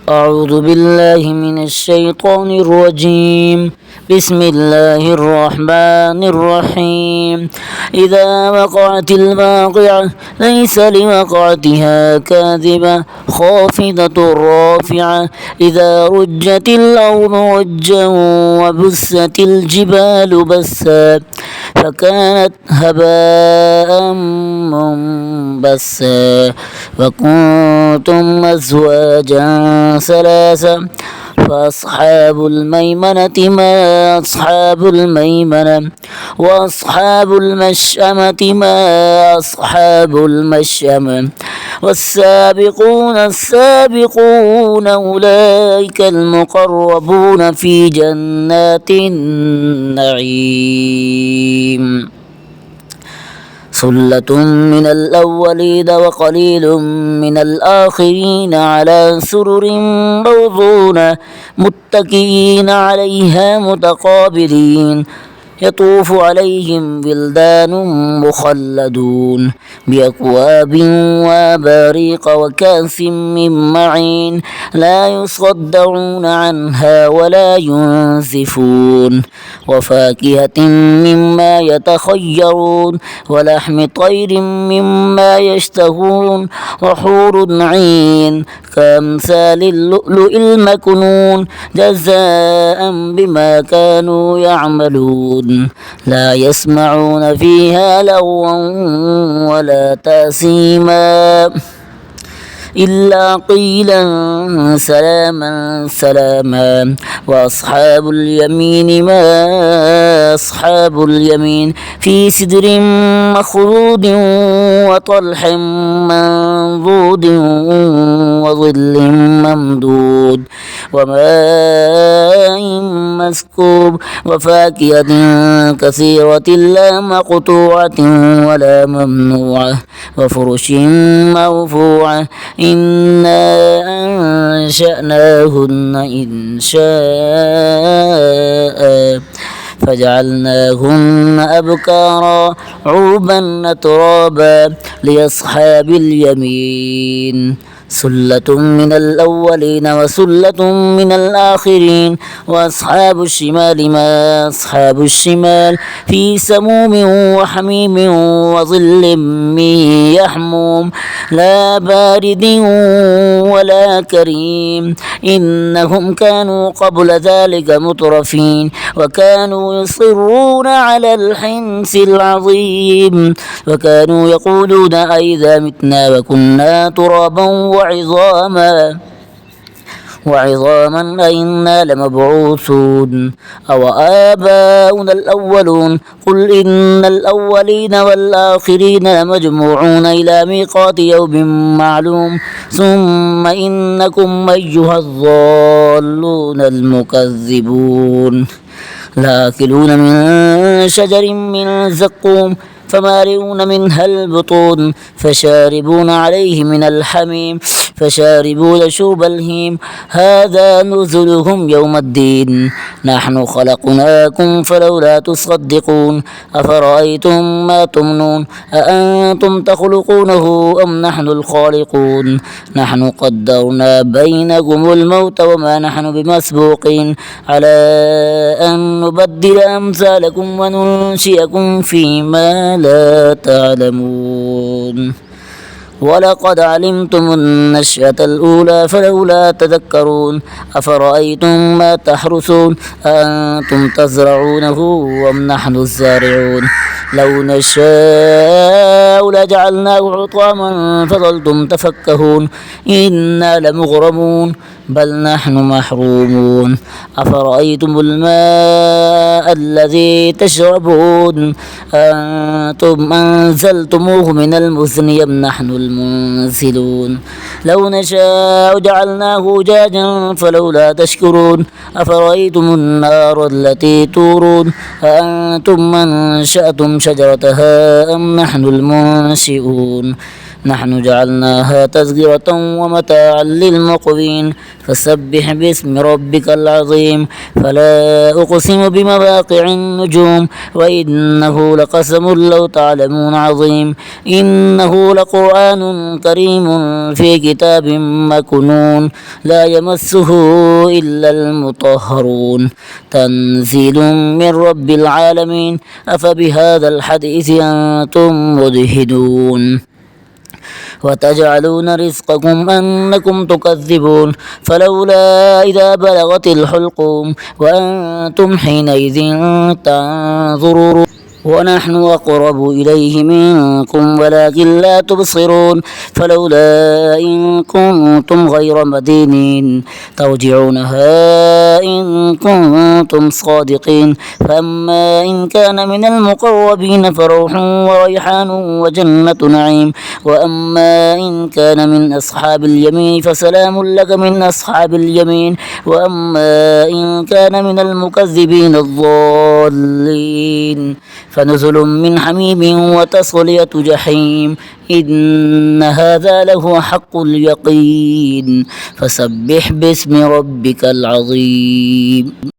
أعوذ بالله من الشيطان الرجيم. بسم الله الرحمن الرحيم. إذا وقعت الواقعة ليس لوقعتها كاذبة خافضة رافعة. إذا رجت الأرض رجا وبست الجبال بسا فكانت هباء منبثا وكنتم أزواجا ثلاثا فأصحاب الميمنة ما أصحاب الميمنة وأصحاب المشأمة ما أصحاب المشأمة والسابقون السابقون أولئك المقربون في جنات النعيم. ثلة من الأولين وقليل من الآخرين على سرر موضونة متكئين عليها متقابلين يطوف عليهم ولدان مخلدون بأكواب وأباريق وكأس من معين لا يصدعون عنها ولا ينزفون وفاكهة مما يتخيرون ولحم طير مما يشتهون وحور عين كأمثال اللؤلؤ المكنون جزاء بما كانوا يعملون لا يسمعون فيها لغوا ولا تأثيما إلا قيلا سلاما سلاما. وأصحاب اليمين ما أصحاب اليمين في سدر مخضود وطلح منضود وظل ممدود وماء مسكوب وفاكهة كثيرة لا مقطوعة ولا ممنوعة وفرش مرفوعة إنا أنشأناهن إنشاء فجعلناهن أبكارا عربا أترابا لأصحاب اليمين. ثلة من الأولين وثلة من الآخرين. وأصحاب الشمال ما أصحاب الشمال في سموم وحميم وظل من يحموم لا بارد ولا كريم إنهم كانوا قبل ذلك مترفين وكانوا يصرون على الحنث العظيم وكانوا يقولون أئذا متنا وكنا ترابا وعظاما أئنا لمبعوثون أو آباؤنا الأولون. قل إن الأولين والآخرين لمجموعون إلى ميقات يوم معلوم ثم إنكم أيها الضالون المكذبون لآكلون من شجر من زقوم فمالئون منها البطون فشاربون عليه من الحميم فشاربون شرب الهيم هذا نزلهم يوم الدين نحن خلقناكم فلولا تصدقون أفرأيتم ما تمنون أأنتم تخلقونه أم نحن الخالقون نحن قدرنا بينكم الموت وما نحن بمسبوقين على أن نبدل أمثالكم وننشئكم فيما لا تعلمون ولقد علمتم النشأة الأولى فلولا تذكرون أفرأيتم ما تحرثون أأنتم تزرعونه أم نحن الزارعون لو نشاء لجعلناه حطاما فظلتم تفكهون إنا لمغرمون بل نحن محرومون أفرأيتم الماء الذي تشربون أنتم أنزلتموه من المزن أم نحن المنزلون لو نشاء جعلناه جاجا فلولا تشكرون أفرأيتم النار التي تورون أأنتم أنشأتم شجرتها أم نحن المنشئون نحن جعلناها تذكرة ومتاعا للمقوين فسبح باسم ربك العظيم فلا أقسم بمواقع النجوم وإنه لقسم لو تعلمون عظيم إنه لقرآن كريم في كتاب مكنون لا يمسه إلا المطهرون تنزيل من رب العالمين أفبهذا الحديث أنتم مدهنون وتجعلون رزقكم أنكم تكذبون فلولا إذا بلغت الحلقوم وأنتم حينئذ تنظرون ونحن أقرب إليه منكم ولكن لا تبصرون فلولا إن كنتم غير مدينين ترجعونها إن كنتم صادقين فأما إن كان من المقربين فروح وريحان وجنة نعيم وأما إن كان من أصحاب اليمين فسلام لك من أصحاب اليمين وأما إن كان من المكذبين الضالين فنزل من حميم وتصلية جحيم إن هذا لهو حق اليقين فسبح باسم ربك العظيم.